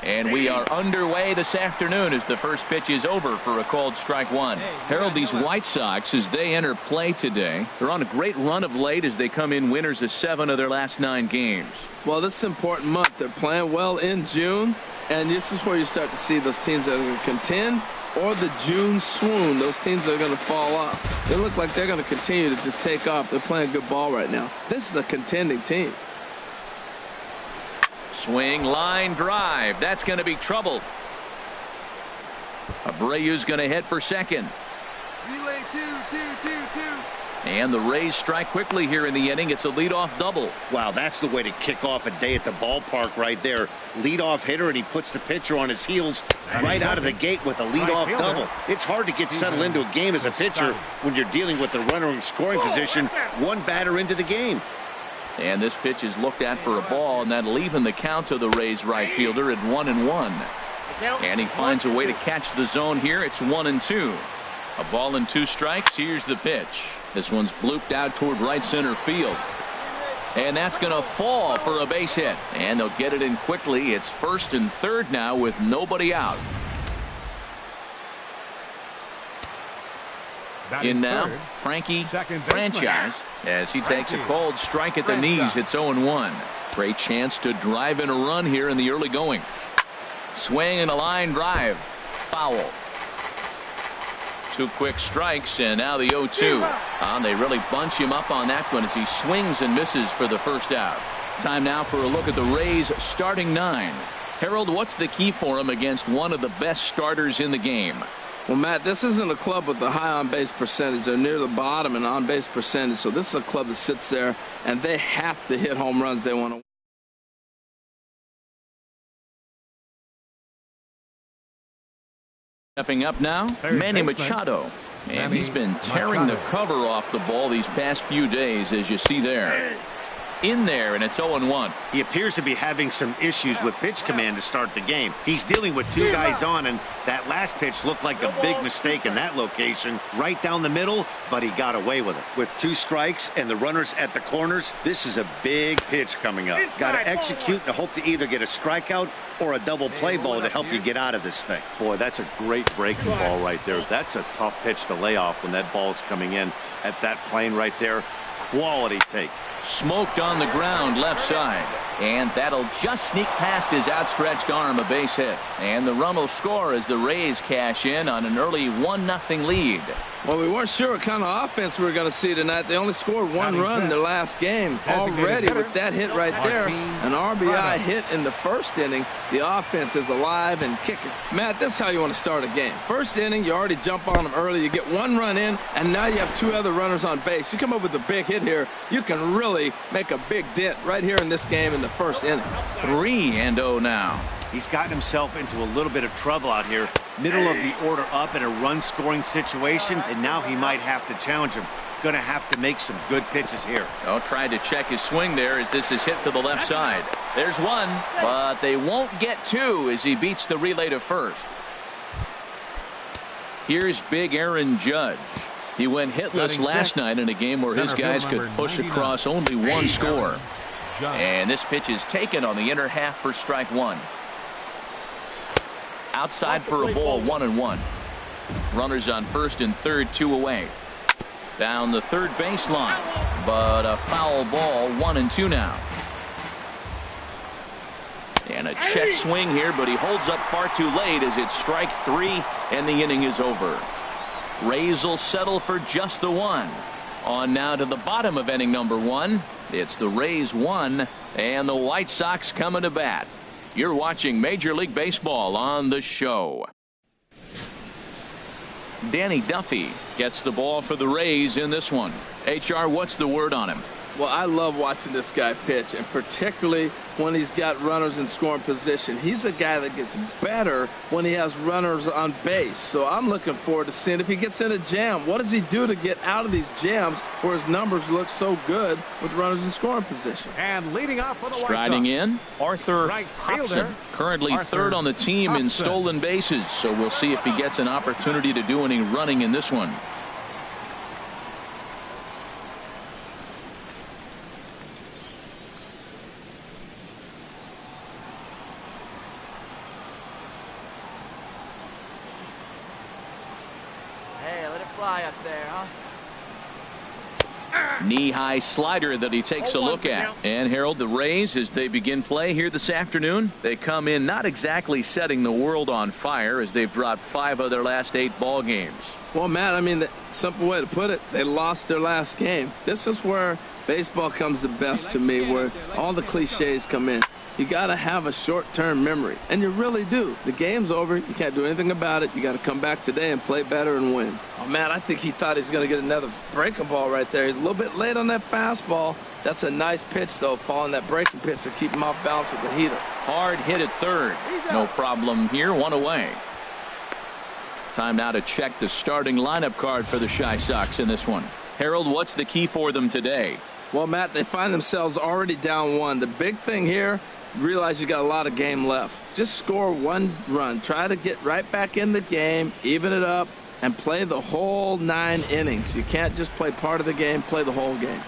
And we are underway this afternoon as the first pitch is over for a called strike one. Harold, these White Sox, as they enter play today, they're on a great run of late as they come in winners of 7 of their last 9 games. Well, this is an important month. They're playing well in June, and this is where you start to see those teams that are going to contend, or the June swoon, those teams that are going to fall off. They look like they're going to continue to just take off. They're playing good ball right now. This is a contending team. Swing, line drive. That's going to be trouble. Abreu's going to head for second. Relay 2-2-2-2. And the Rays strike quickly here in the inning. It's a leadoff double. Wow, that's the way to kick off a day at the ballpark right there. Leadoff hitter, and he puts the pitcher on his heels right out of the gate with a leadoff double. It's hard to get settled into a game as a pitcher when you're dealing with the runner in scoring position, one batter into the game. And this pitch is looked at for a ball, and that'll even the count to the Rays right fielder at 1-1. And he finds a way to catch the zone here. It's 1-2. A ball and 2 strikes. Here's the pitch. This one's blooped out toward right center field. And that's going to fall for a base hit. And they'll get it in quickly. It's 1st and 3rd now with nobody out. In now, Frankie Franchise, as he takes a cold strike at the knees. It's 0-1. Great chance to drive in a run here in the early going. Swing and a line drive. Foul. 2 quick strikes, and now the 0-2. They really bunch him up on that one as he swings and misses for the first out. Time now for a look at the Rays starting 9. Harold, what's the key for him against one of the best starters in the game? Well, Matt, this isn't a club with a high on-base percentage. They're near the bottom in on-base percentage, so this is a club that sits there, and they have to hit home runs. They want to. Stepping up now, Manny Machado. And he's been tearing the cover off the ball these past few days, as you see there. In there, and it's 0-1. He appears to be having some issues with pitch command to start the game. He's dealing with 2 guys on, and that last pitch looked like a big mistake in that location. Right down the middle, but he got away with it. With 2 strikes and the runners at the corners, this is a big pitch coming up. Got to execute and hope to either get a strikeout or a double play ball to help you get out of this thing. Boy, that's a great breaking ball right there. That's a tough pitch to lay off when that ball's coming in at that plane right there. Quality take. Smoked on the ground left side, and that'll just sneak past his outstretched arm, a base hit. And the run will score as the Rays cash in on an early 1-0 lead. Well, we weren't sure what kind of offense we were going to see tonight. They only scored 1 run in their last game. Already with that hit right there, an RBI hit in the 1st inning, the offense is alive and kicking. Matt, this is how you want to start a game. 1st inning, you already jump on them early. You get 1 run in, and now you have 2 other runners on base. You come up with a big hit here, you can really make a big dent right here in this game in the 1st inning. 3-0 now. He's gotten himself into a little bit of trouble out here. Middle of the order up in a run-scoring situation, and now he might have to challenge him. Going to have to make some good pitches here. Oh, tried to check his swing there as this is hit to the left side. There's 1, but they won't get 2 as he beats the relay to first. Here's big Aaron Judge. He went hitless last night in a game where his guys could push across only 1 score. And this pitch is taken on the inner half for strike 1. Outside for a ball, 1-1. Runners on 1st and 3rd, 2 away. Down the 3rd baseline, but a foul ball, 1-2 now. And a check swing here, but he holds up far too late as it's strike 3 and the inning is over. Rays will settle for just the 1. On now to the bottom of inning number 1. It's the Rays 1 and the White Sox coming to bat. You're watching Major League Baseball on the show. Danny Duffy gets the ball for the Rays in this one. HR, what's the word on him? Well, I love watching this guy pitch, and particularly when he's got runners in scoring position. He's a guy that gets better when he has runners on base. So I'm looking forward to seeing if he gets in a jam. What does he do to get out of these jams where his numbers look so good with runners in scoring position? And leading off for the Striding in, Arthur Hobson, currently 3rd on the team in stolen bases. So we'll see if he gets an opportunity to do any running in this one. fly up there, huh? Knee-high slider that he takes a look at. And Harold, the Rays, as they begin play here this afternoon, they come in not exactly setting the world on fire as they've dropped 5 of their last 8 ball games. Well, Matt, I mean, the simple way to put it, they lost their last game. This is where baseball comes the best to me, where all the cliches come in. You got to have a short-term memory, and you really do. The game's over. You can't do anything about it. You got to come back today and play better and win. Oh, man, I think he thought he was going to get another breaking ball right there. He's a little bit late on that fastball. That's a nice pitch, though, following that breaking pitch to keep him off balance with the heater. Hard hit at third. No problem here. 1 away. Time now to check the starting lineup card for the Chi Sox in this one. Harold, what's the key for them today? Well, Matt, they find themselves already down 1. The big thing here, realize you got a lot of game left. Just score 1 run. Try to get right back in the game, even it up, and play the whole 9 innings. You can't just play part of the game, play the whole game.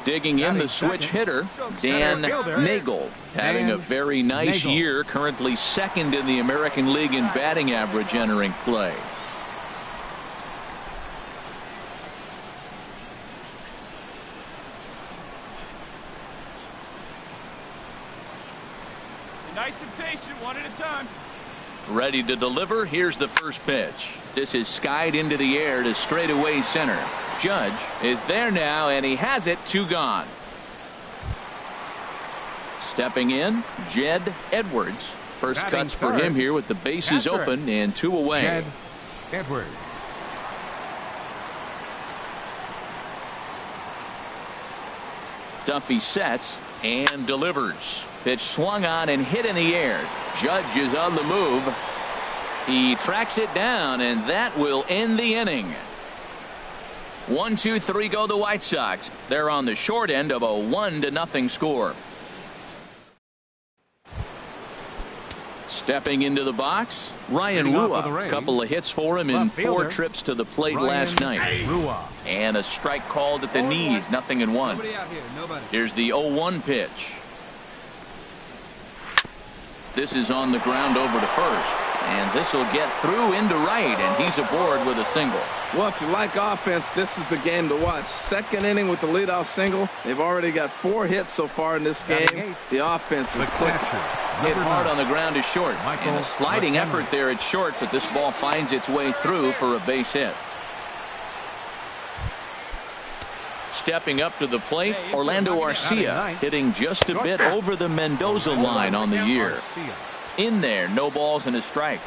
Digging in the switch hitter, Dan Nagel, having a very nice year, currently 2nd in the American League in batting average entering play. Nice and patient, 1 at a time. Ready to deliver. Here's the first pitch. This is skied into the air to straightaway center. Judge is there now, and he has it. 2 gone. Stepping in, Jed Edwards. First Batting cuts for third. him here with the bases That's open and 2 away. Jed Edwards. Duffy sets and delivers. Pitch swung on and hit in the air. Judge is on the move. He tracks it down, and that will end the inning. 1, 2, 3 go the White Sox. They're on the short end of a 1-0 score. Stepping into the box, Ryan Rua. A couple of hits for him in 4 trips to the plate last night. Rua. And a strike called at the knees, 0-1. Here's the 0-1 pitch. This is on the ground over to first. And this will get through into right, and he's aboard with a single. Well, if you like offense, this is the game to watch. 2nd inning with the leadoff single. They've already got 4 hits so far in this game. The offense is clicking. Hit hard on the ground is short. And a sliding effort there at short, but this ball finds its way through for a base hit. Stepping up to the plate, Orlando Arcia, hitting just a bit over the Mendoza line on the year. In there, no balls and a strike.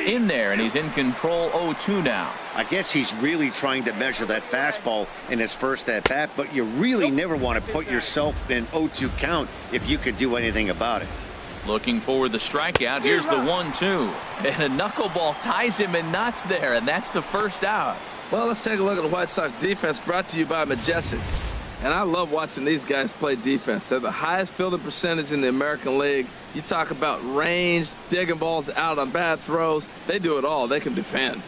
In there, and he's in control. 0-2 now. I guess he's really trying to measure that fastball in his first at-bat, but you really never want to put yourself in 0-2 count if you could do anything about it. Looking for the strikeout. Here's the 1-2. And a knuckleball ties him in knots there, and that's the first out. Well, let's take a look at the White Sox defense, brought to you by Majestic. And I love watching these guys play defense. They're the highest fielding percentage in the American League. You talk about range, digging balls out on bad throws. They do it all. They can defend.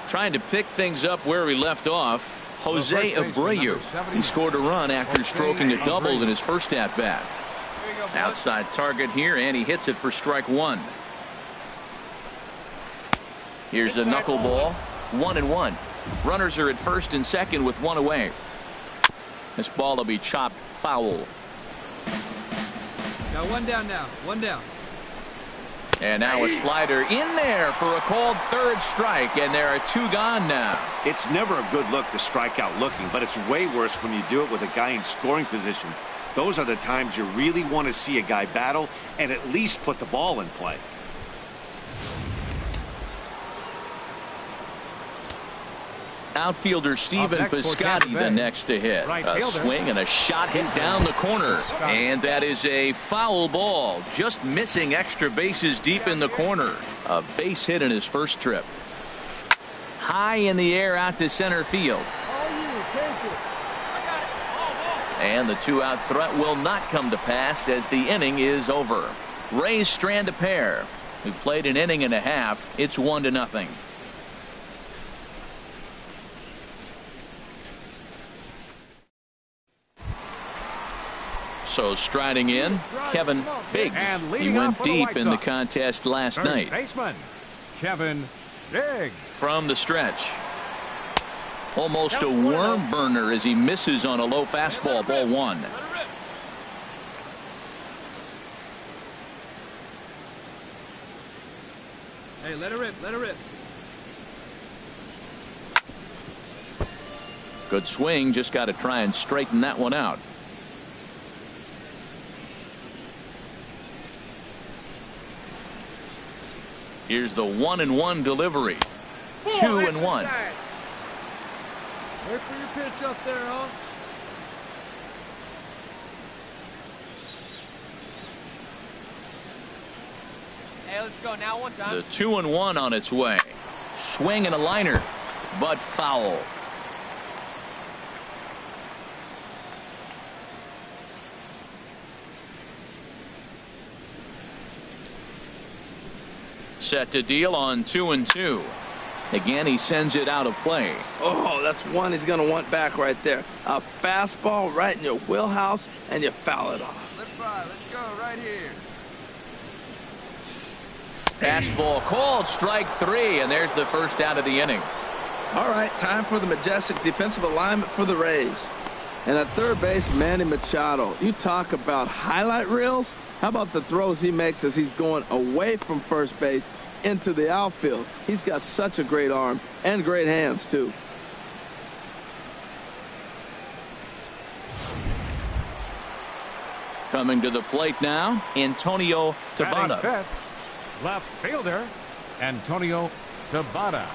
Trying to pick things up where he left off, Jose Abreu. He scored a run after stroking a double in his first at-bat. Outside target here, and he hits it for strike 1. Here's a knuckleball. 1-1. Runners are at first and second with 1 away. This ball will be chopped foul. Got 1 down now. 1 down. And now a slider in there for a called 3rd strike, and there are 2 gone now. It's never a good look to strike out looking, but it's way worse when you do it with a guy in scoring position. Those are the times you really want to see a guy battle and at least put the ball in play. Outfielder Steven Piscotty the next to hit. A swing and a shot hit down the corner. And that is a foul ball. Just missing extra bases deep in the corner. A base hit in his first trip. High in the air out to center field. And the 2-out threat will not come to pass as the inning is over. Rays strand a pair. We've played an inning and a half. It's 1-0. So striding in, Kevin Biggs. He went deep in the contest last night. Kevin Big. From the stretch. Almost a worm burner as he misses on a low fastball. Ball one. Hey, let it rip, let it rip. Good swing, just got to try and straighten that one out. Here's the 1-1 delivery. 2-1. Wait for your pitch up there, huh? Hey, let's go now one time. The 2-1 on its way. Swing and a liner, but foul. Set to deal on 2-2. Again, he sends it out of play. Oh, that's one he's going to want back right there. A fastball right in your wheelhouse, and you foul it off. Let's try. Let's go right here. Fastball called, strike three, and there's the first out of the inning. All right, time for the majestic defensive alignment for the Rays. And at third base, Manny Machado. You talk about highlight reels. How about the throws he makes as he's going away from first base into the outfield? He's got such a great arm and great hands, too. Coming to the plate now, Antonio Tabata. Fifth, left fielder, Antonio Tabata.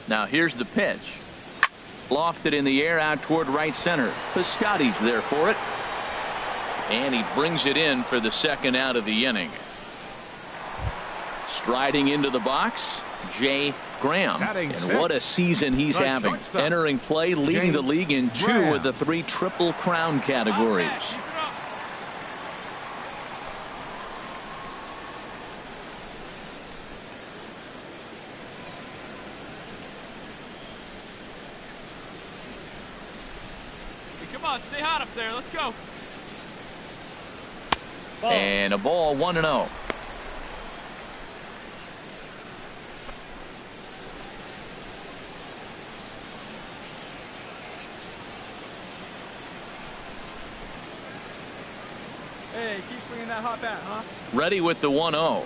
Now here's the pitch. Lofted in the air out toward right center. Piscotty's there for it. And he brings it in for the second out of the inning. Striding into the box, Jay Graham. And what a season he's having. Entering play, leading the league in 2 of the 3 Triple Crown categories. Come on, stay hot up there. Let's go. And a ball, 1-0. Hey, keep swinging that hot bat, huh? Ready with the 1-0.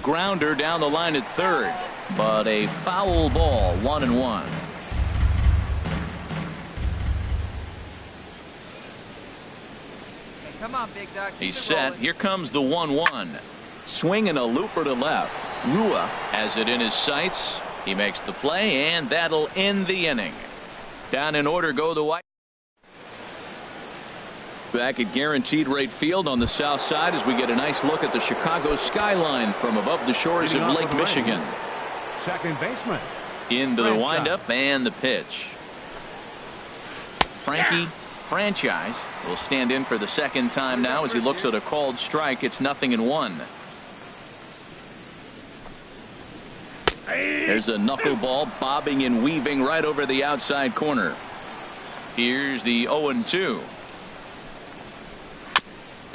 Grounder down the line at third, but a foul ball, 1-1. Come on, big dog. He's set. Here comes the 1-1. Swinging a looper to left. Rua has it in his sights. He makes the play, and that'll end the inning. Down in order go the White. Back at Guaranteed Rate Field on the south side as we get a nice look at the Chicago skyline from above the shores of Lake Michigan. Second baseman. Into the windup and the pitch. Frankie Franchise will stand in for the second time now as he looks at a called strike. It's 0-1. There's a knuckleball bobbing and weaving right over the outside corner. Here's the 0-2.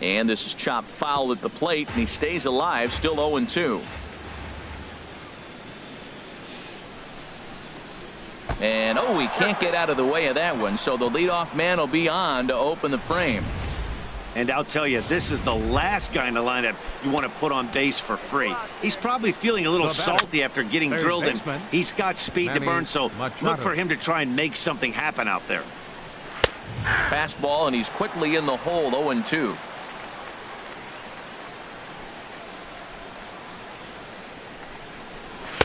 And this is chopped foul at the plate, and he stays alive, still 0-2. And oh, he can't get out of the way of that one, so the leadoff man will be on to open the frame. And I'll tell you, this is the last guy in the lineup you want to put on base for free. He's probably feeling a little salty after getting drilled, and he's got speed to burn, so look for him to try and make something happen out there. Fastball, and he's quickly in the hole, 0-2.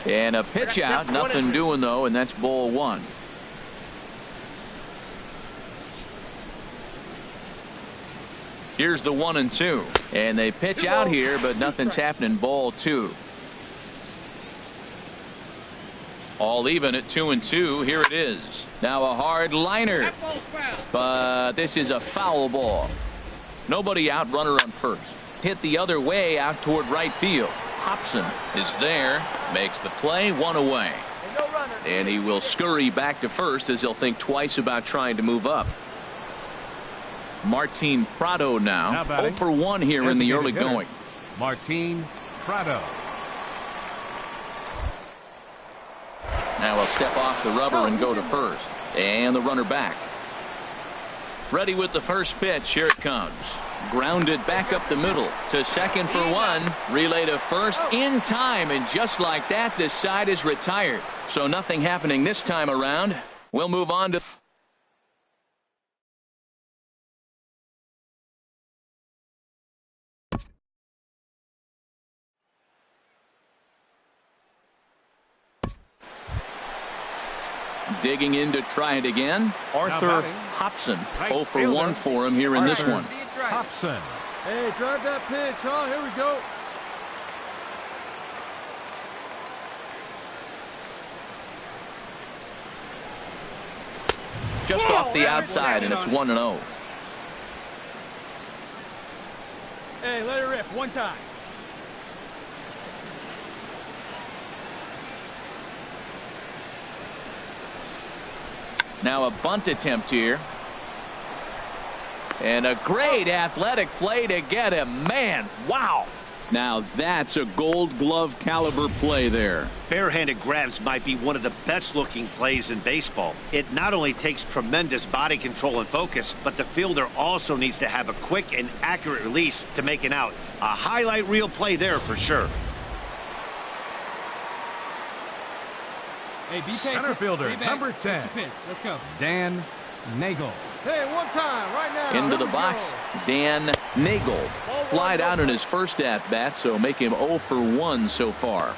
And a pitch out, nothing doing though, and that's ball 1. Here's the 1-2, and they pitch out here, but nothing's happening. Ball 2. All even at 2-2. Here it is. Now a hard liner, but this is a foul ball. Nobody out, runner on first. Hit the other way out toward right field. Hobson is there, makes the play, 1 away. And he will scurry back to first as he'll think twice about trying to move up. Martin Prado now 0 for 1 here in the early going. Martin Prado. Now he'll step off the rubber and go to first. And the runner back. Ready with the first pitch. Here it comes. Grounded back up the middle to second for 1. Relay to first in time. And just like that, this side is retired. So nothing happening this time around. We'll move on to... Digging in to try it again. Arthur Hobson. 0 for 1 for him here in this one. Hobson. Hey, drive that pitch, huh? Here we go. Just off the outside, and it's 1-0. Hey, let it rip one time. Now a bunt attempt here. And a great athletic play to get him. Man, wow. Now that's a Gold Glove caliber play there. Barehanded grabs might be one of the best looking plays in baseball. It not only takes tremendous body control and focus, but the fielder also needs to have a quick and accurate release to make an out. A highlight reel play there for sure. Hey, be patient. Center fielder, number 10. Let's go. Dan Nagel. Hey, one time, right now. Into the box, Dan Nagel. Flied out in his first at-bat, so make him 0 for 1 so far.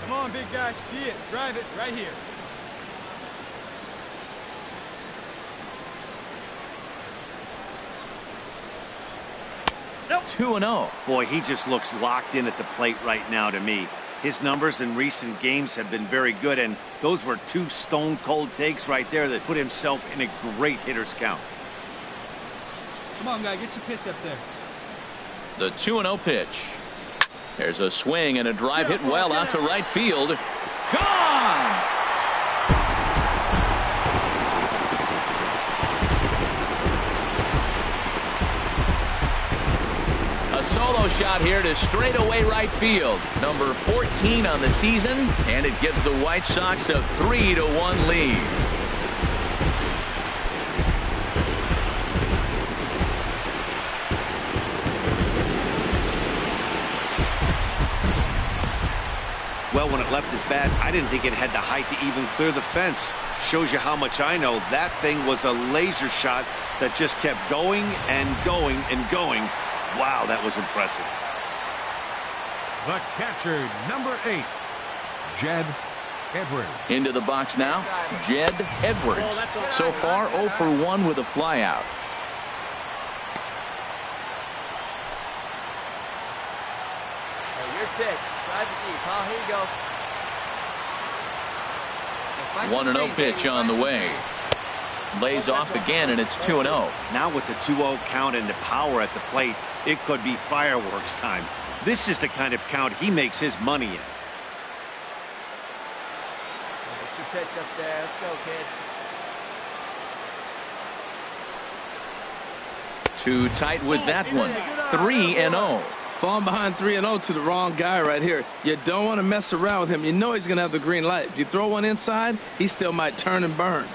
Come on, big guy. See it. Drive it right here. Nope. 2-0. Boy, he just looks locked in at the plate right now to me. His numbers in recent games have been very good, and those were 2 stone-cold takes right there that put himself in a great hitter's count. Come on, guy. Get your pitch up there. The 2-0 pitch. There's a swing and a drive hit well out to right field. Gone! Solo shot here to straightaway right field. Number 14 on the season, and it gives the White Sox a 3-1 lead. Well, when it left his bat, I didn't think it had the height to even clear the fence. Shows you how much I know. That thing was a laser shot that just kept going and going and going. Wow, that was impressive. The catcher, number 8, Jed Edwards. Into the box now, Jed Edwards. So far, 0 for 1 with a flyout. Hey, your pitch. Drive it deep, huh? Here you go. 1-0 pitch on the way. Lays off again, and it's 2-0. Now with the 2-0 count and the power at the plate, it could be fireworks time. This is the kind of count he makes his money in. Get your pitch up there. Let's go, kid. Too tight with that one. 3-0. Falling behind 3-0 to the wrong guy right here. You don't want to mess around with him. You know he's going to have the green light. If you throw one inside, he still might turn and burn.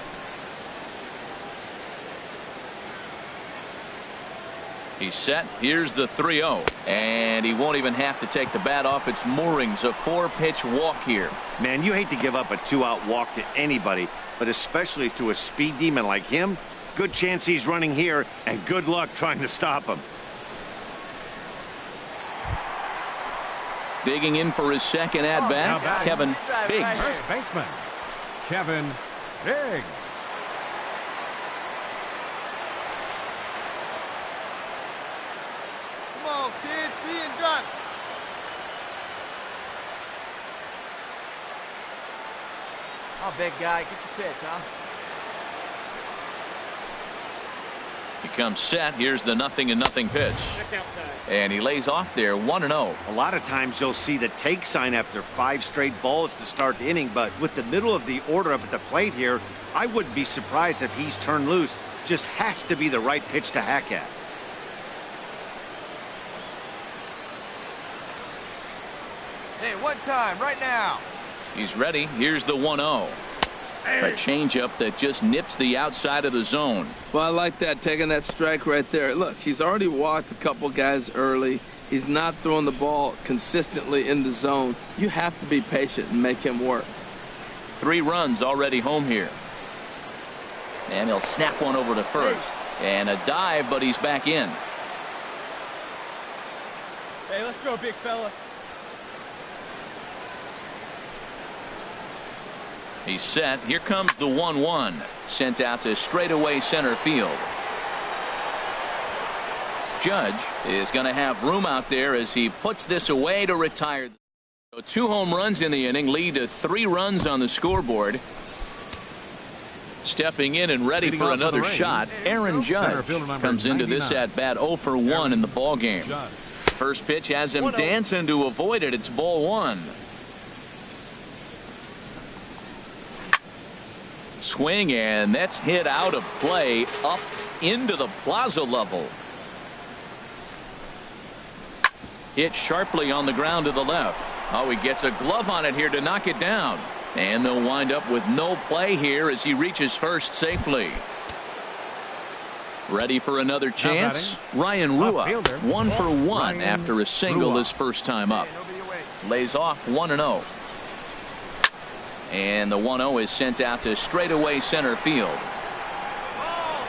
He's set. Here's the 3-0. And he won't even have to take the bat off its moorings. A 4-pitch walk here. Man, you hate to give up a 2-out walk to anybody, but especially to a speed demon like him. Good chance he's running here, and good luck trying to stop him. Digging in for his second at-bat, Kevin Biggs. First baseman, Kevin Biggs. Come on, kid. See and drive. Oh, big guy. Get your pitch, huh? He comes set. Here's the 0-0 pitch. And he lays off there 1-0. A lot of times you'll see the take sign after 5 straight balls to start the inning, but with the middle of the order up at the plate here, I wouldn't be surprised if he's turned loose. Just has to be the right pitch to hack at. Hey, one time, right now. He's ready. Here's the 1-0. A changeup that just nips the outside of the zone. Well, I like that, taking that strike right there. Look, he's already walked a couple guys early. He's not throwing the ball consistently in the zone. You have to be patient and make him work. 3 runs already home here. And he'll snap one over to first. And a dive, but he's back in. Hey, let's go, big fella. He's set. Here comes the 1-1. Sent out to straightaway center field. Judge is going to have room out there as he puts this away to retire. So 2 home runs in the inning lead to 3 runs on the scoreboard. Stepping in and ready for another shot, Aaron Judge comes into this at bat 0 for 1 in the ball game. First pitch has him dancing to avoid it. It's ball 1. Swing, and that's hit out of play up into the plaza level. Hit sharply on the ground to the left. Oh, he gets a glove on it here to knock it down. And they'll wind up with no play here as he reaches first safely. Ready for another chance? Ryan Rua, 1 for 1 after a single his first time up. Lays off 1-0. And the 1-0 is sent out to straightaway center field.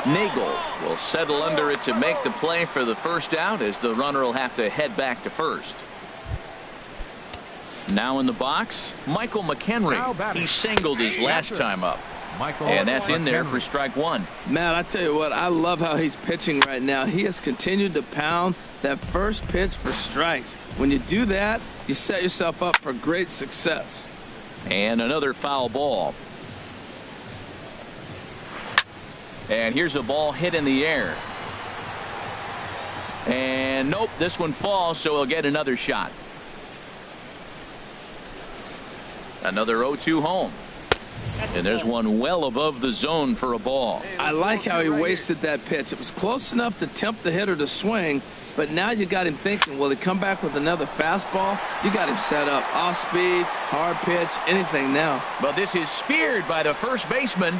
Nagel will settle under it to make the play for the first out as the runner will have to head back to first. Now in the box, Michael McHenry. He singled his last time up. And that's in there for strike 1. Man, I tell you what, I love how he's pitching right now. He has continued to pound that first pitch for strikes. When you do that, you set yourself up for great success. And another foul ball. And here's a ball hit in the air. And nope, this one falls, so he'll get another shot. Another 0-2 home. And there's one well above the zone for a ball. I like how he wasted that pitch. It was close enough to tempt the hitter to swing, but now you got him thinking, will he come back with another fastball? You got him set up. Off speed, hard pitch, anything now. But this is speared by the first baseman.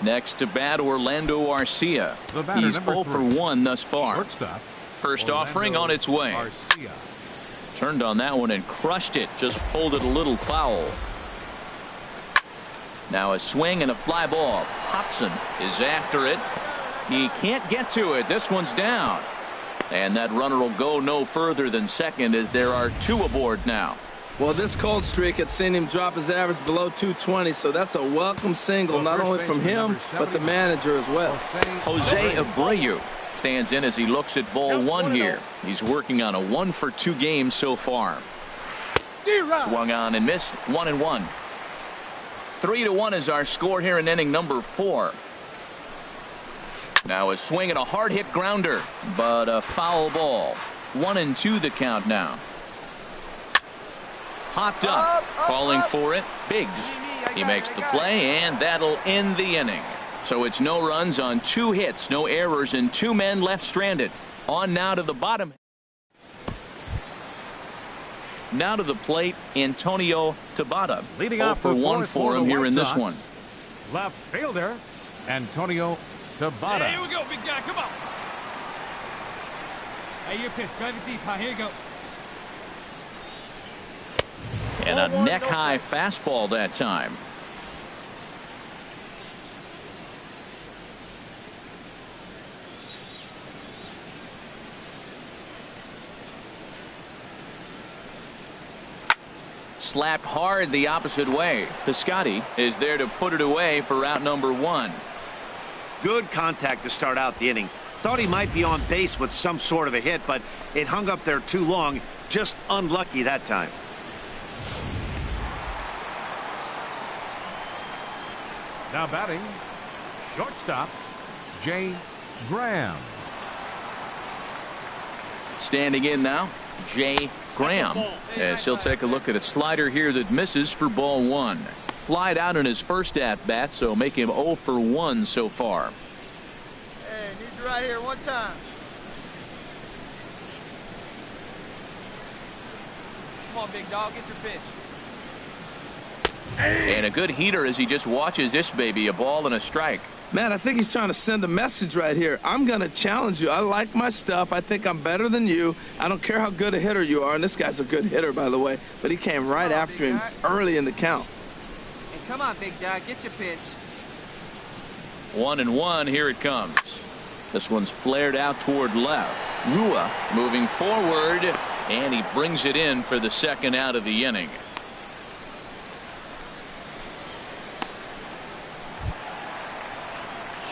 Next to bat, Orlando Arcia. He's 0 for 1 thus far. First offering on its way. Turned on that one and crushed it. Just pulled it a little foul. Now a swing and a fly ball. Hobson is after it. He can't get to it. This one's down. And that runner will go no further than second as there are 2 aboard now. Well, this cold streak had seen him drop his average below 220, so that's a welcome single, not only from him, but the manager as well. Jose Abreu stands in as he looks at ball 1 here. He's working on a 1 for 2 game so far. Swung on and missed. 1-1. 3-1 is our score here in inning number 4. Now a swing and a hard hit grounder, but a foul ball. 1-2 the count now. Hopped up, calling for it. Biggs. He makes the play, and that'll end the inning. So it's no runs on 2 hits, no errors, and 2 men left stranded. On now to the bottom. Now to the plate, Antonio Tabata. Leading 0 off for 1 for him here in this one. Left fielder, Antonio Tabata. Hey, here we go, big guy. Come on. Hey, your pitch. Drive it deep. Here you go. And a neck-high fastball that time. Slapped hard the opposite way. Piscotty is there to put it away for out number 1. Good contact to start out the inning. Thought he might be on base with some sort of a hit, but it hung up there too long. Just unlucky that time. Now batting, Shortstop, Jay Graham. Standing in now, Jay Graham, as he'll take a look at a slider here that misses for ball 1. Flied out in his first at-bat, so make him 0 for 1 so far. Hey, need you right here one time. Come on, big dog, get your pitch. And a good heater as he just watches this baby, a ball and a strike. Man, I think he's trying to send a message right here. I'm going to challenge you. I like my stuff. I think I'm better than you. I don't care how good a hitter you are. And this guy's a good hitter, by the way. But he came right after him early in the count. Hey, come on, big dog, get your pitch. 1-1, here it comes. This one's flared out toward left. Rua moving forward, and he brings it in for the second out of the inning.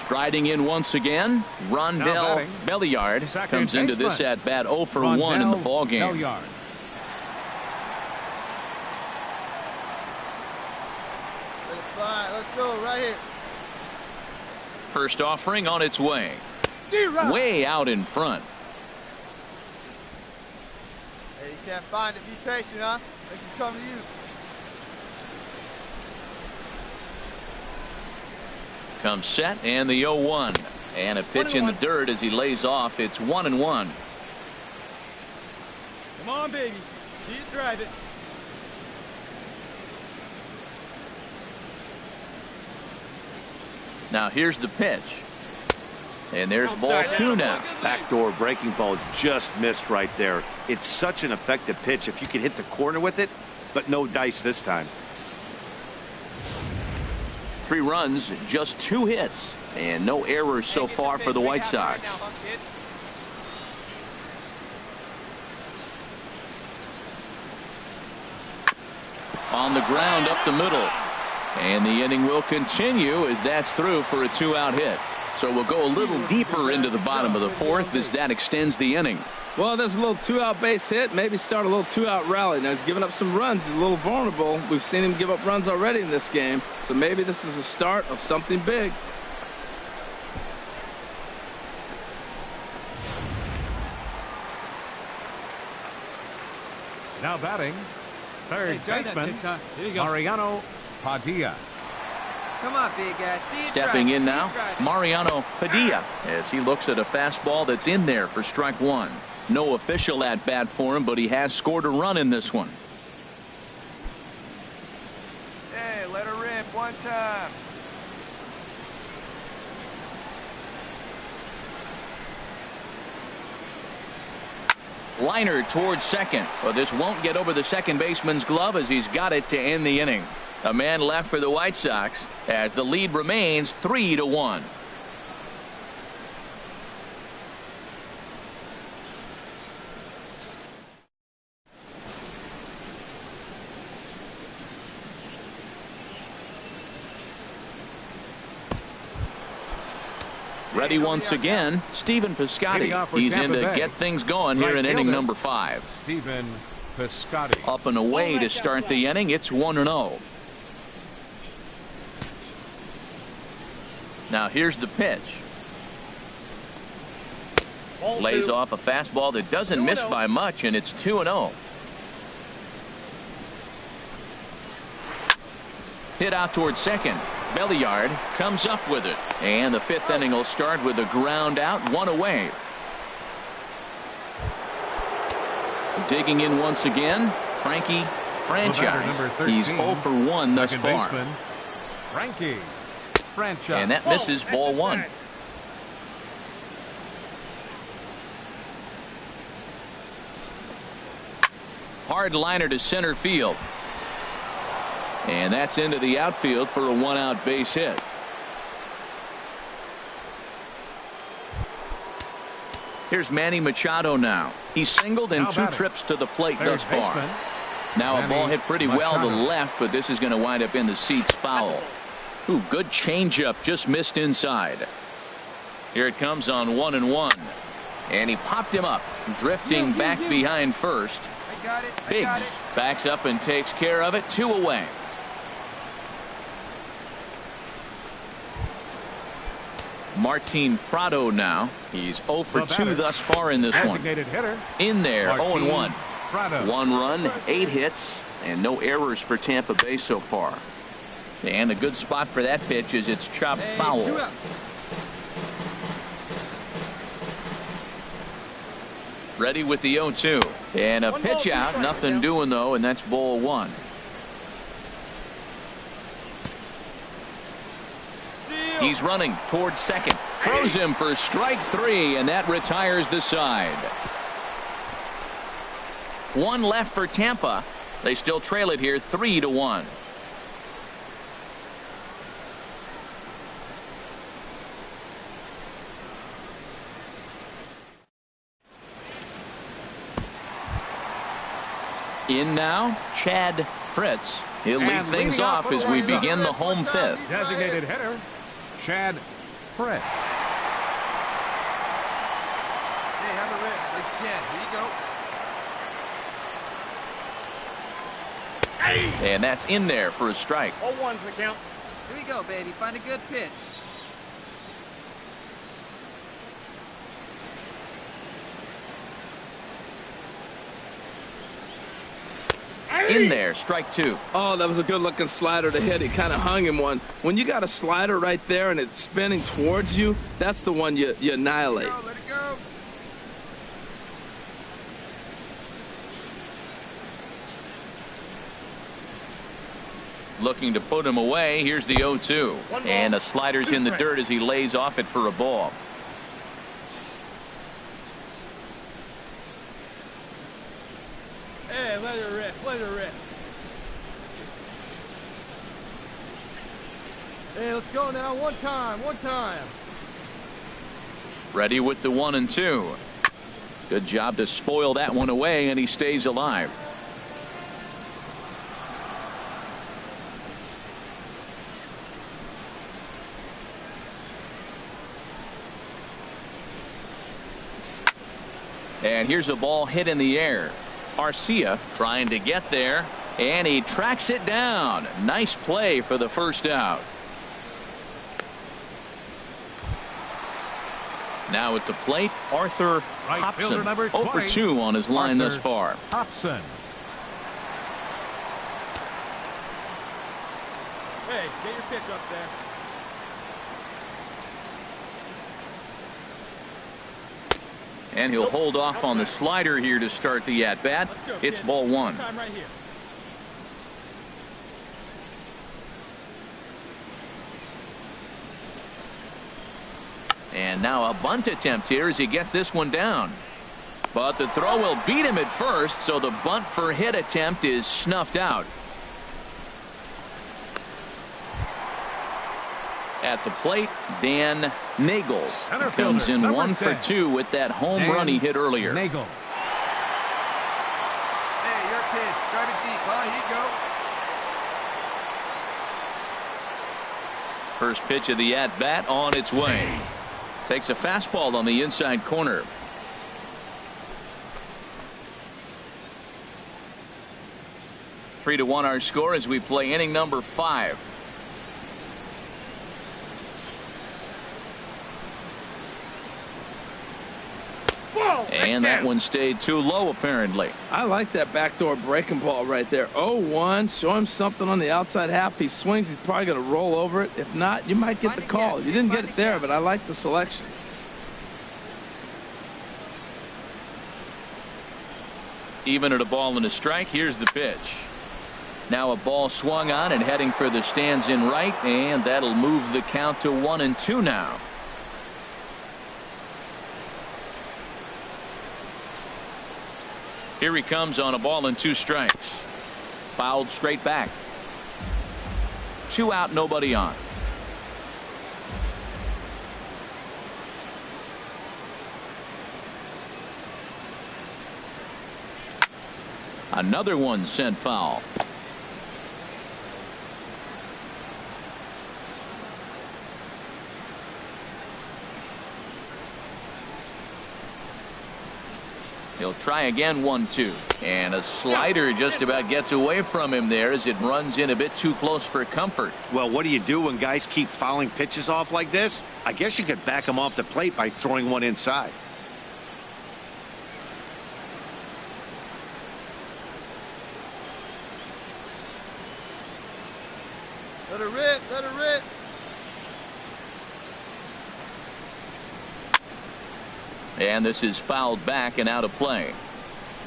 Striding in once again, Rondell Belliard comes into this at bat 0 for 1 in the ball game. Let's fly. Let's go right here. First offering on its way. Way out in front. Hey, you can't find it. Be patient, huh? They can come to you. Comes set and the 0-1. And a pitch in the dirt as he lays off. It's 1-1. Come on, baby. See it, drive it. Now here's the pitch. And there's ball 2 now. Backdoor breaking ball just missed right there. It's such an effective pitch if you can hit the corner with it, but no dice this time. 3 runs, just 2 hits, and no errors so far for the White Sox. On the ground up the middle. And the inning will continue as that's through for a 2-out hit. So we'll go a little deeper into the bottom of the 4th as that extends the inning. Well, there's a little 2-out base hit. Maybe start a little 2-out rally. Now, he's giving up some runs. He's a little vulnerable. We've seen him give up runs already in this game. So maybe this is a start of something big. Now batting, third baseman, Mariano Padilla. Come on, big guy. See it, Stepping in now, drive. Mariano Padilla, as he looks at a fastball that's in there for strike 1. No official at bat for him, but he has scored a run in this one. Hey, let her rip one time. Liner towards second, but this won't get over the second baseman's glove as he's got it to end the inning. A man left for the White Sox as the lead remains 3-1. Ready once again, Stephen Piscotty. He's in to get things going here in inning number 5. Stephen Piscotty. Up and away to start the inning. It's 1-0. Now here's the pitch. Lays off a fastball that doesn't miss by much, and it's 2-0. Hit out towards second. Belliard comes up with it, and the 5th inning will start with a ground out, 1 away. Digging in once again, Frankie Franchise. He's 0 for 1 thus far. Frankie Franchise. And that misses ball 1. Hard liner to center field. And that's into the outfield for a 1-out base hit. Here's Manny Machado now. He's singled in 2 trips to the plate thus far. Now a ball hit pretty well to the left, but this is going to wind up in the seats foul. Ooh, good changeup, just missed inside. Here it comes on 1-1. And he popped him up, drifting back behind first. Biggs backs up and takes care of it, 2 away. Martin Prado now. He's 0 for 2 thus far in this one. Hitter, in there, 0-1. Prado. 1 run, 8 hits, and no errors for Tampa Bay so far. And a good spot for that pitch is it's chopped foul. Ready with the 0-2. And a pitch out. Nothing doing, though, and that's ball 1. He's running towards second. Throws him for strike 3, and that retires the side. 1 left for Tampa. They still trail it here 3-1. In now, Chad Fritz. He'll lead things off as we begin the home 5th. Designated hitter, Chad Fritz. Hey, have a rip like you can. Here you go. And that's in there for a strike. 0-1's the count. Here we go, baby. Find a good pitch. In there, strike 2. Oh, that was a good-looking slider to hit. He kind of hung him one. When you got a slider right there and it's spinning towards you, that's the one you annihilate. Let it go. Looking to put him away. Here's the 0-2. And a slider's in the dirt as he lays off it for a ball. Hey, let it rip. Let it rip. Hey, let's go now. One time. One time. Ready with the 1-2. Good job to spoil that one away, and he stays alive. And here's a ball hit in the air. Arcia trying to get there, and he tracks it down. Nice play for the first out. Now at the plate, Arthur Right Hobson. fielder number 0 for 2 on his line thus far. Hobson. Hey, get your pitch up there. And he'll hold off on the slider here to start the at-bat. It's ball 1. Time right here. And now a bunt attempt here as he gets this one down. But the throw will beat him at first, so the bunt for hit attempt is snuffed out. At the plate, Dan Nagel comes in 1 for 2 with that home run he hit earlier. Nagel. Hey, your pitch. Drive it deep, huh? Here you go. First pitch of the at-bat on its way. Takes a fastball on the inside corner. Three to 1 our score as we play inning number 5. And that one stayed too low, apparently. I like that backdoor breaking ball right there. 0-1. Show him something on the outside half. He swings, he's probably going to roll over it. If not, you might get the call. You didn't get it there, but I like the selection. Even at a ball and a strike, here's the pitch. Now a ball swung on and heading for the stands in right, and that'll move the count to 1-2 now. Here he comes on a ball and 2 strikes. Fouled straight back. 2 out, nobody on. Another one sent foul. He'll try again, 1-2. And a slider just about gets away from him there as it runs in a bit too close for comfort. Well, what do you do when guys keep fouling pitches off like this? I guess you could back them off the plate by throwing one inside. Let her rip, let her rip. And this is fouled back and out of play.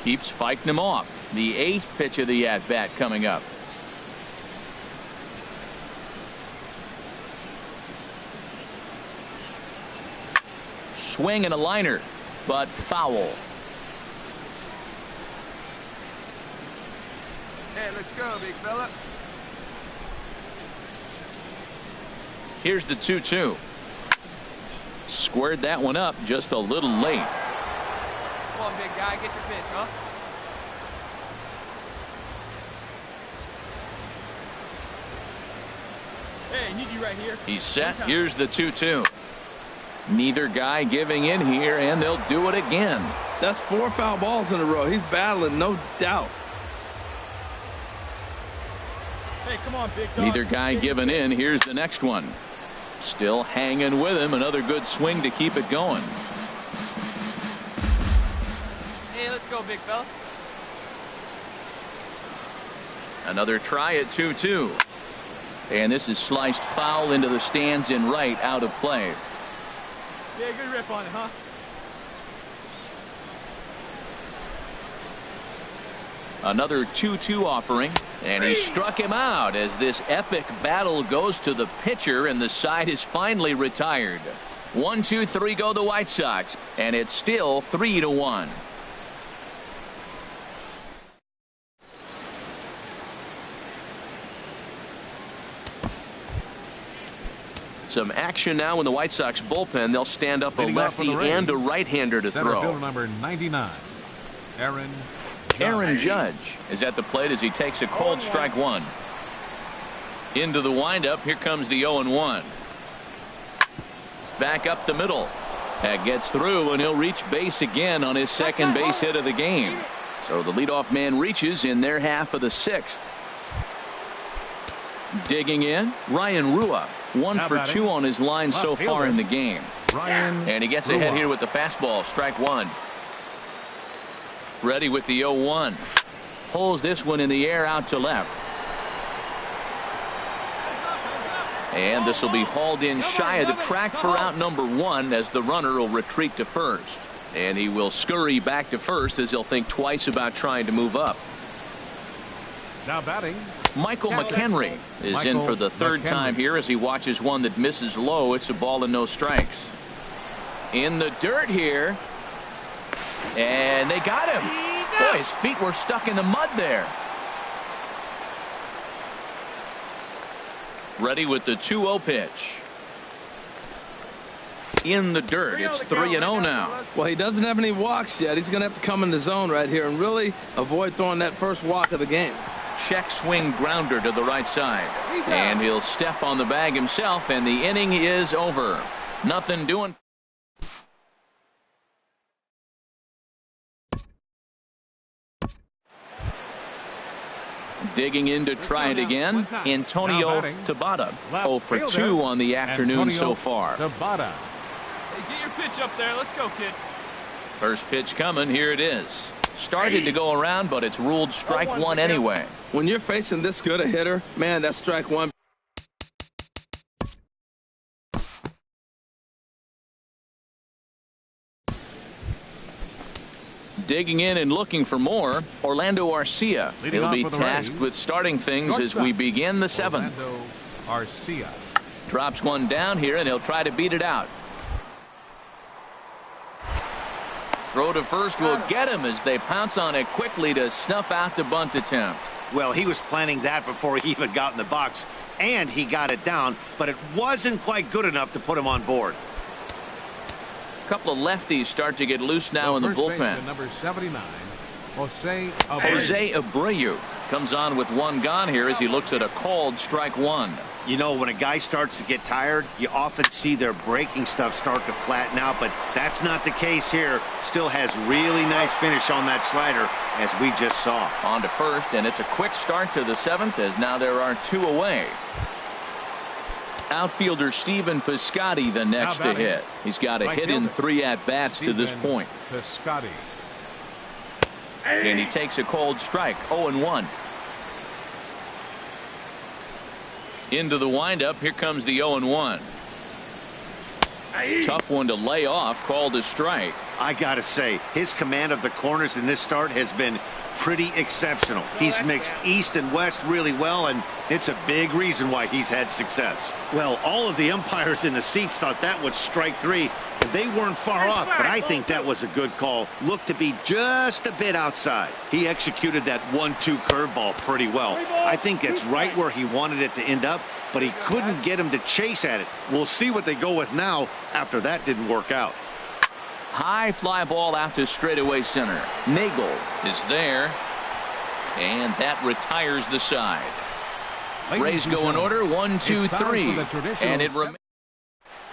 Keeps fighting him off. The 8th pitch of the at-bat coming up. Swing and a liner, but foul. Hey, let's go, big fella. Here's the 2-2. Squared that one up just a little late. Come on, big guy, get your pitch, huh? Hey, need you right here. He's set. Here's the 2-2. Neither guy giving in here, and they'll do it again. That's 4 foul balls in a row. He's battling, no doubt. Hey, come on, big dog. Neither guy giving in. Here's the next one. Still hanging with him. Another good swing to keep it going. Hey, let's go, big fella. Another try at 2-2. And this is sliced foul into the stands in right, out of play. Yeah, good rip on it, huh? Another 2-2 offering, and he struck him out as this epic battle goes to the pitcher, and the side is finally retired. 1-2-3 go the White Sox, and it's still 3-1. Some action now in the White Sox bullpen. They'll stand up a lefty and a right-hander to throw. Fielder number 99, Aaron Judge is at the plate as he takes a cold strike one. Into the windup. Here comes the 0-1. Back up the middle. That gets through, and he'll reach base again on his second base hit of the game. So the leadoff man reaches in their half of the 6th. Digging in, Ryan Rua. 1 for 2 on his line so far in the game. And he gets ahead here with the fastball. Strike one. Ready with the 0-1. Pulls this one in the air out to left. And this will be hauled in shy of the track for out number 1 as the runner will retreat to first. And he will scurry back to first as he'll think twice about trying to move up. Now batting, Michael McHenry is in for the 3rd time here as he watches one that misses low. It's a ball and no strikes. In the dirt here. And they got him. Boy, his feet were stuck in the mud there. Ready with the 2-0 pitch. In the dirt. It's 3-0 now. Well, he doesn't have any walks yet. He's going to have to come in the zone right here and really avoid throwing that first walk of the game. Check swing grounder to the right side. And he'll step on the bag himself, and the inning is over. Nothing doing. Digging in to try it again, Antonio Tabata. 0 for 2 on the afternoon so far. Tabata. Hey, get your pitch up there. Let's go, kid. First pitch coming. Here it is. Started to go around, but it's ruled strike one anyway. When you're facing this good a hitter, man, that's strike one. Digging in and looking for more, Orlando Arcia. He'll be tasked with starting things as we begin the 7th. Orlando Arcia. Drops one down here, and he'll try to beat it out. Throw to first will get him as they pounce on it quickly to snuff out the bunt attempt. Well, he was planning that before he even got in the box, and he got it down, but it wasn't quite good enough to put him on board. A couple of lefties start to get loose now in the bullpen. Number 79, Jose Abreu Comes on with one gone here as he looks at a called strike one. You know, when a guy starts to get tired, you often see their breaking stuff start to flatten out, but that's not the case here. Still has really nice finish on that slider, as we just saw. On to first, and it's a quick start to the seventh, as now there are two away. Outfielder Stephen Piscotty the next to hit. He's got a hit in 3 at-bats to this point. Piscotty. And he takes a cold strike, 0-1. Into the windup, here comes the 0-1. Tough one to lay off, called a strike. I gotta say, his command of the corners in this start has been pretty exceptional. He's mixed east and west really well, and it's a big reason why he's had success. Well, all of the umpires in the seats thought that was strike 3, and they weren't far off, but I think that was a good call. Looked to be just a bit outside. He executed that 1-2 curveball pretty well. I think it's right where he wanted it to end up, but he couldn't get him to chase at it. We'll see what they go with now after that didn't work out. High fly ball out to straightaway center. Nagel is there, and that retires the side. Rays go in order, 1, 2, 3, and it remains.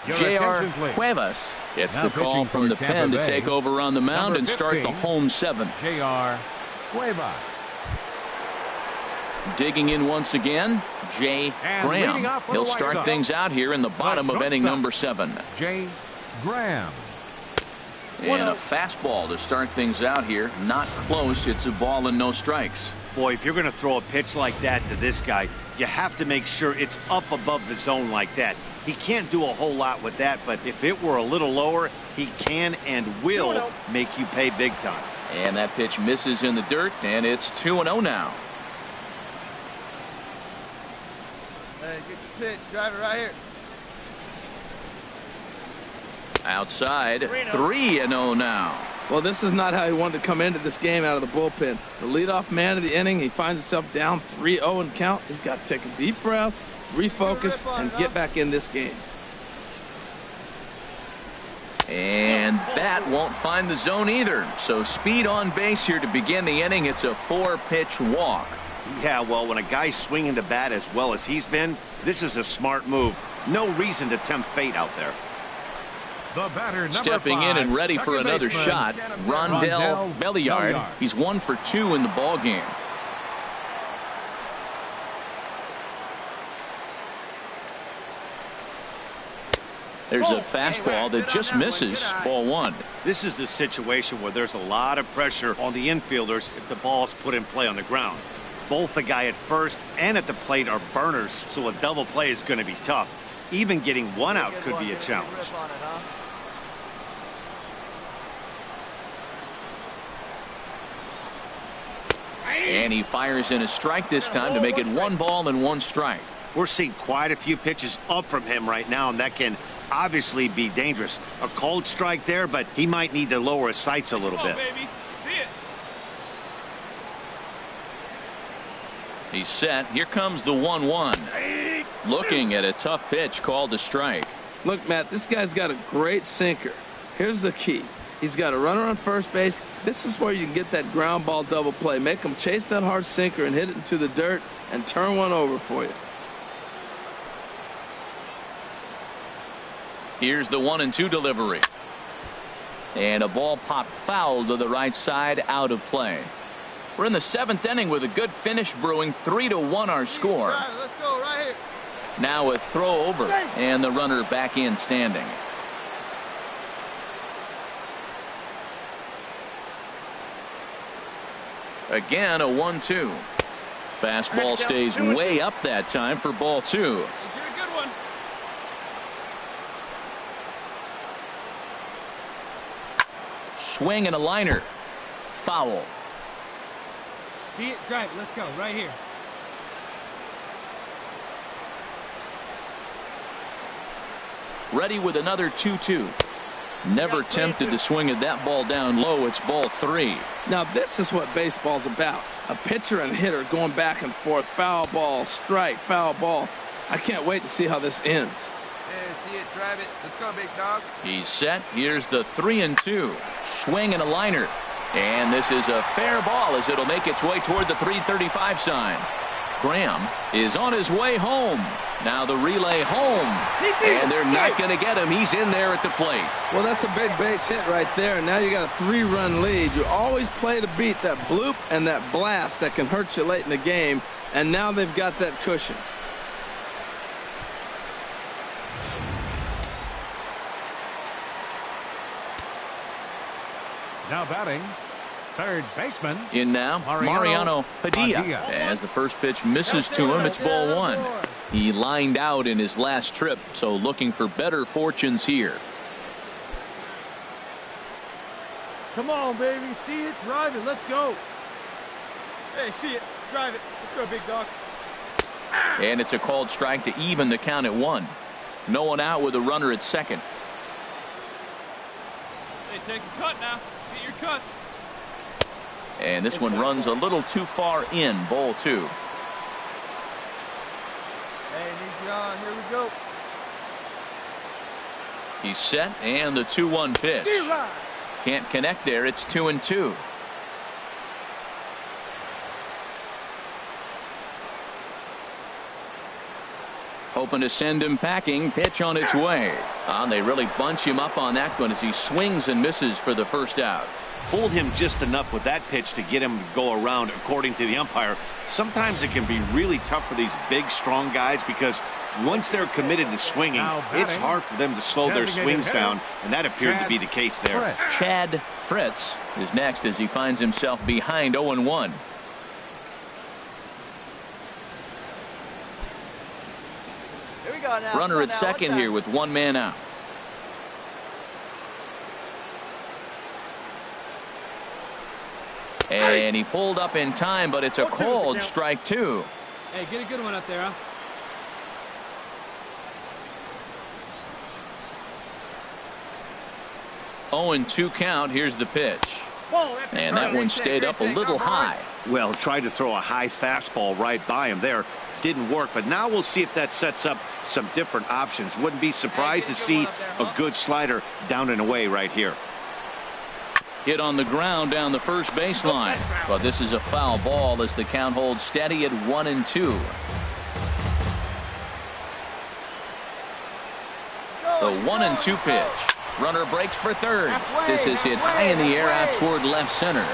J.R. Cuevas gets the call from the pen to take over on the mound and start the home seventh. J.R. Cuevas. Digging in once again, Jay Graham. He'll start things out here in the bottom of inning number 7. Jay Graham. And a fastball to start things out here. Not close. It's a ball and no strikes. Boy, if you're going to throw a pitch like that to this guy, you have to make sure it's up above the zone like that. He can't do a whole lot with that, but if it were a little lower, he can and will make you pay big time. And that pitch misses in the dirt, and it's 2-0 now. Hey, get your pitch. Drive it right here. Outside, 3-0 now. Well, this is not how he wanted to come into this game out of the bullpen. The leadoff man of the inning, he finds himself down 3-0 and count. He's got to take a deep breath, refocus, and get back in this game. And that won't find the zone either. So speed on base here to begin the inning. It's a 4-pitch walk. Yeah, well, when a guy's swinging the bat as well as he's been, this is a smart move. No reason to tempt fate out there. The batter, stepping 5, in and ready for another shot, Rondell Belliard. He's 1 for 2 in the ball game. There's a fastball that just misses, ball 1. This is the situation where there's a lot of pressure on the infielders if the ball's put in play on the ground. Both the guy at first and at the plate are burners, so a double play is going to be tough. Even getting one out could be a challenge. And he fires in a strike this time to make it 1 ball and 1 strike. We're seeing quite a few pitches up from him right now, and that can obviously be dangerous. A cold strike there, but he might need to lower his sights a little bit. Baby. See it. He's set. Here comes the 1-1. Looking at a tough pitch called a strike. Look, Matt, this guy's got a great sinker. Here's the key. He's got a runner on first base. This is where you can get that ground ball double play. Make him chase that hard sinker and hit it into the dirt and turn one over for you. Here's the 1-2 delivery. And a ball popped foul to the right side, out of play. We're in the 7th inning with a good finish brewing. 3-1 our score. Let's go right here. Now a throw over and the runner back in standing. Again, a 1-2. Fastball stays way up that time for ball 2. You're a good one. Swing and a liner. Foul. See it, drive it. Let's go right here. Ready with another 2-2. Never tempted to swing at that ball down low. It's ball 3. Now this is what baseball's about. A pitcher and hitter going back and forth. Foul ball, strike, foul ball. I can't wait to see how this ends. Yeah, see it, drive it. Let's go, big dog. He's set. Here's the 3-2. Swing and a liner. And this is a fair ball as it'll make its way toward the 335 sign. Graham is on his way home. Now the relay home. And they're not going to get him. He's in there at the plate. Well, that's a big base hit right there. And now you got a 3-run lead. You always play to beat that bloop and that blast that can hurt you late in the game. And now they've got that cushion. Now batting, third baseman. In now, Mariano Padilla. As the first pitch misses to him, it's ball 1. He lined out in his last trip, so looking for better fortunes here. Come on, baby. See it, drive it. Let's go. Hey, see it. Drive it. Let's go, big dog. And it's a called strike to even the count at 1. No one out with a runner at second. Hey, take a cut now. Get your cuts. And this one runs a little too far in, ball 2. Hey, needs you on. Here we go. He's set, and the 2-1 pitch. Can't connect there. It's 2-2. Hoping to send him packing. Pitch on its way. They really bunch him up on that one as he swings and misses for the first out. Fooled him just enough with that pitch to get him to go around, according to the umpire. Sometimes it can be really tough for these big, strong guys because once they're committed to swinging, it's hard for them to slow their swings down, and that appeared to be the case there. Chad Fritz is next as he finds himself behind 0-1. Here we go now. Runner at second here with 1 man out. And he pulled up in time, but it's a called strike 2. Hey, get a good one up there, huh? Oh, 0-2 count. Here's the pitch. And that one stayed up a little high. Well, tried to throw a high fastball right by him there. Didn't work, but now we'll see if that sets up some different options. Wouldn't be surprised to see a good slider down and away right here. Hit on the ground down the first baseline. But this is a foul ball as the count holds steady at 1-2. The 1-2 pitch. Runner breaks for third. This is hit high in the air out toward left center.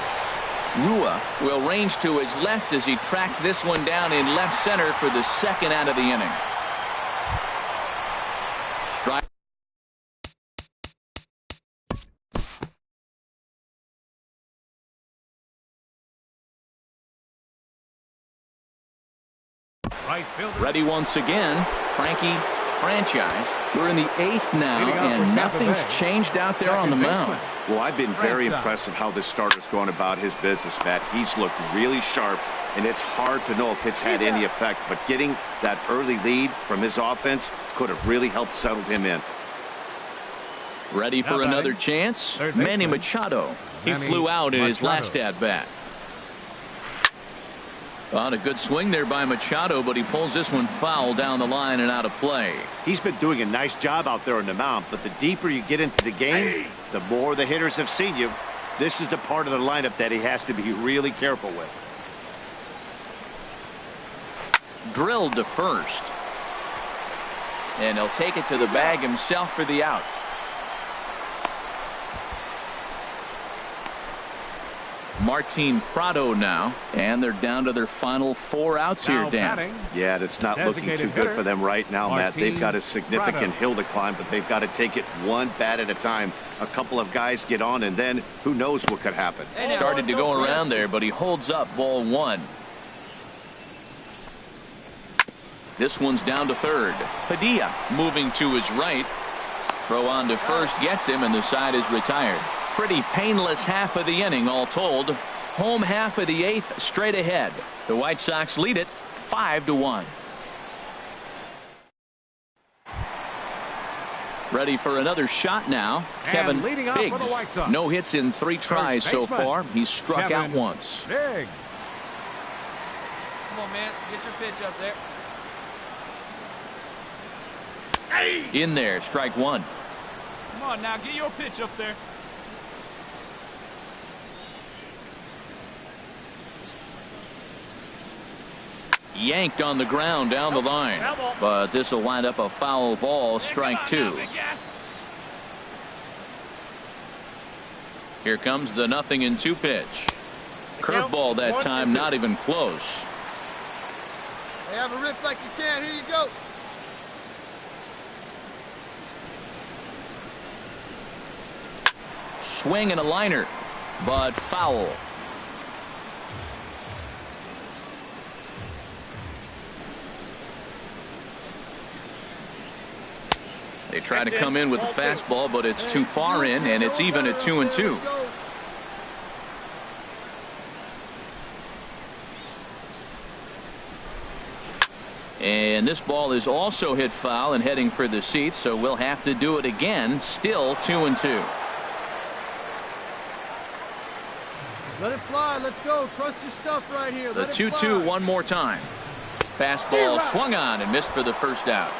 Rua will range to his left as he tracks this one down in left center for the second out of the inning. Strike. Ready once again, Frankie Franchise. We're in the 8th now, and nothing's changed out there on the mound. Well, I've been very impressed with how this starter's going about his business, Matt. He's looked really sharp, and it's hard to know if it's had any effect, but getting that early lead from his offense could have really helped settle him in. Ready for another chance? Manny Machado. He flew out in his last at-bat. On a good swing there by Machado, but he pulls this one foul down the line and out of play. He's been doing a nice job out there on the mound, but the deeper you get into the game, the more the hitters have seen you. This is the part of the lineup that he has to be really careful with. Drilled to first. And he'll take it to the bag himself for the out. Martin Prado now, and they're down to their final 4 outs here, Dan. Yeah, that's not looking too good for them right now, Matt. They've got a significant hill to climb, but they've got to take it one bat at a time. A couple of guys get on, and then who knows what could happen. Started to go around there, but he holds up ball 1. This one's down to third. Padilla moving to his right. Throw on to first gets him, and the side is retired. Pretty painless half of the inning all told. Home half of the 8th straight ahead. The White Sox lead it 5-1. Ready for another shot now. Kevin Biggs. No hits in 3 tries so far. He's struck out once. Come on, man. Get your pitch up there. In there, strike 1. Come on now, get your pitch up there. Yanked on the ground down the line. But this will wind up a foul ball, strike two. Here comes the 0-2 pitch. Curveball that time, not even close. Hey, have a rip like you can. Here you go. Swing and a liner, but foul. They try to come in with the fastball, but it's too far in, and it's even at 2-2. And this ball is also hit foul and heading for the seats, so we'll have to do it again. Still 2-2. Let it fly. Let's go. Trust your stuff right here. The 2-2 one more time. Fastball swung on and missed for the first out.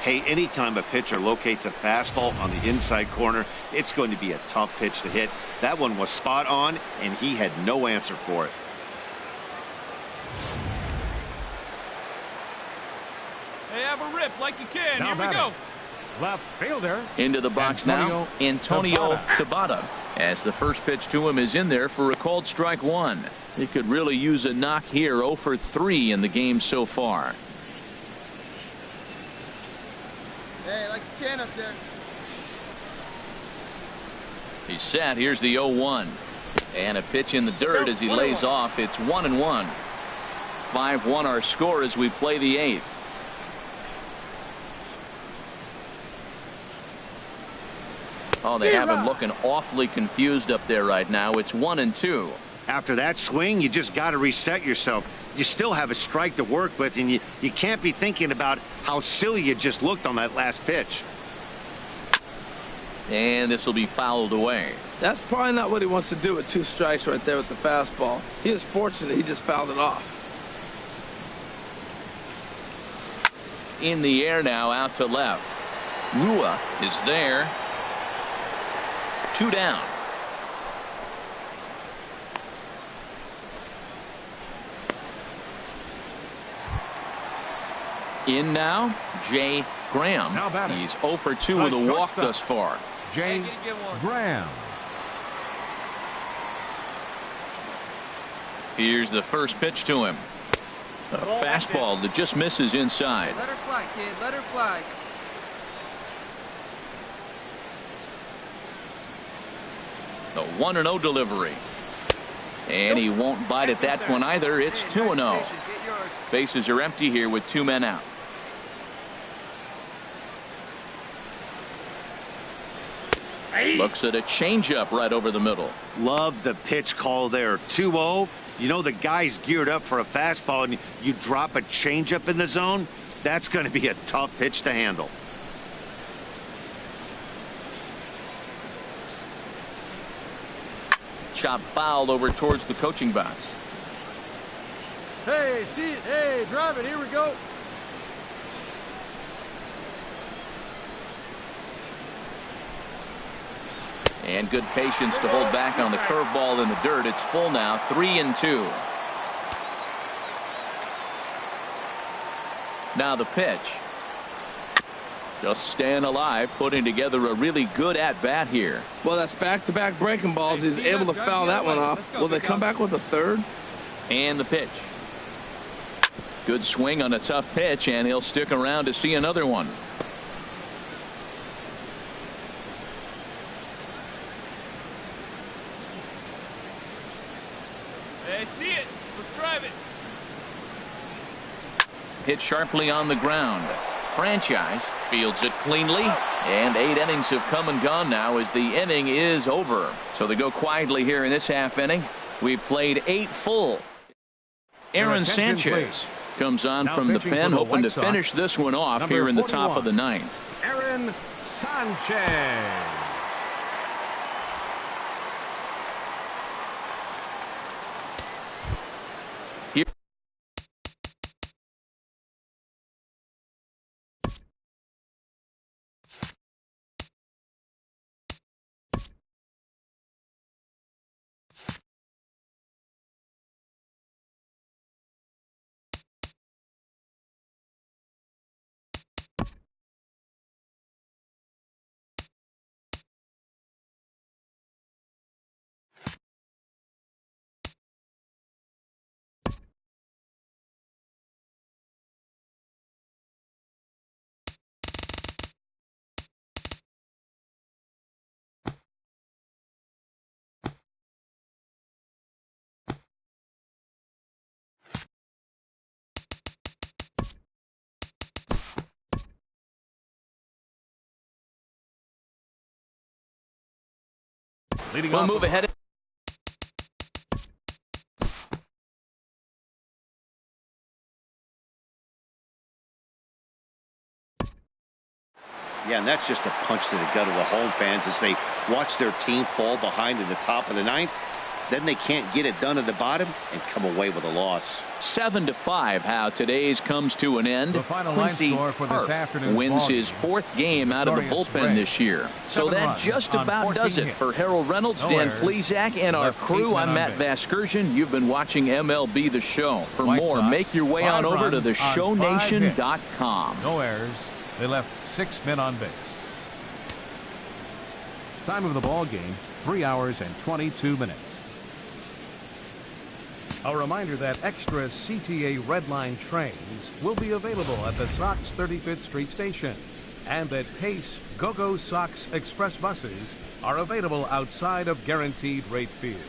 Hey, anytime a pitcher locates a fastball on the inside corner, it's going to be a tough pitch to hit. That one was spot on, and he had no answer for it. Hey, have a rip like you can. Now Here we go. Left fielder. Into the box now, Antonio Tabata. As the first pitch to him is in there for a called strike one. He could really use a knock here. 0 for 3 in the game so far. Hey, like you can up there. He's set. Here's the 0-1. And a pitch in the dirt as he lays off. It's 1-1. 5-1 our score as we play the 8th. Oh, they have him looking awfully confused up there right now. It's 1-2. After that swing, you just got to reset yourself. You still have a strike to work with, and you can't be thinking about how silly you just looked on that last pitch. And this will be fouled away. That's probably not what he wants to do with 2 strikes right there with the fastball. He is fortunate he just fouled it off. In the air now, out to left. Rua is there. 2 down. In now, Jay Graham. Now batting. He's 0 for 2 with a walk thus far. Jay Graham. Here's the first pitch to him. A fastball that just misses inside. Let her fly, kid. Let her fly. The 1-0 delivery. And he won't bite at that one either. It's 2-0. Bases are empty here with 2 men out. Looks at a changeup right over the middle. Love the pitch call there. 2-0. You know the guy's geared up for a fastball, and you drop a changeup in the zone. That's going to be a tough pitch to handle. Chop fouled over towards the coaching box. Hey, see it. Hey, drive it. Here we go. And good patience to hold back on the curveball in the dirt. It's full now, 3-2. Now the pitch. Just staying alive, putting together a really good at-bat here. Well, that's back-to-back breaking balls. He's able to foul that one off. Will they come back with a third? And the pitch. Good swing on a tough pitch, and he'll stick around to see another one. Hey, see it. Let's drive it. Hit sharply on the ground. Franchise fields it cleanly, and 8 innings have come and gone now as the inning is over. So they go quietly here in this half inning. We've played 8 full. Aaron Sanchez comes on from the pen, hoping to finish this one off here in the top of the 9th. Aaron Sanchez. Leading We'll off move ahead. Yeah, and that's just a punch to the gut of the home fans as they watch their team fall behind in the top of the ninth. Then they can't get it done at the bottom and come away with a loss. 7-5, how today's comes to an end. The final Quincy line score for this Hart afternoon's wins ball his game. 4th game out of the Victorious bullpen Ray. this year. So 7 that runs just on about 14 does it. hits. For Harold Reynolds, No Dan errors. Plesac, and our Left crew, 8 men I'm on Matt base. Vasgersian. You've been watching MLB The Show. For White more, Sox, make your way 5 on over to runs on 5 hits. theshownation.com. No errors. They left 6 men on base. Time of the ball game, 3 hours and 22 minutes. A reminder that extra CTA Red Line trains will be available at the Sox 35th Street station, and that Pace Go-Go Sox Express buses are available outside of Guaranteed Rate Field.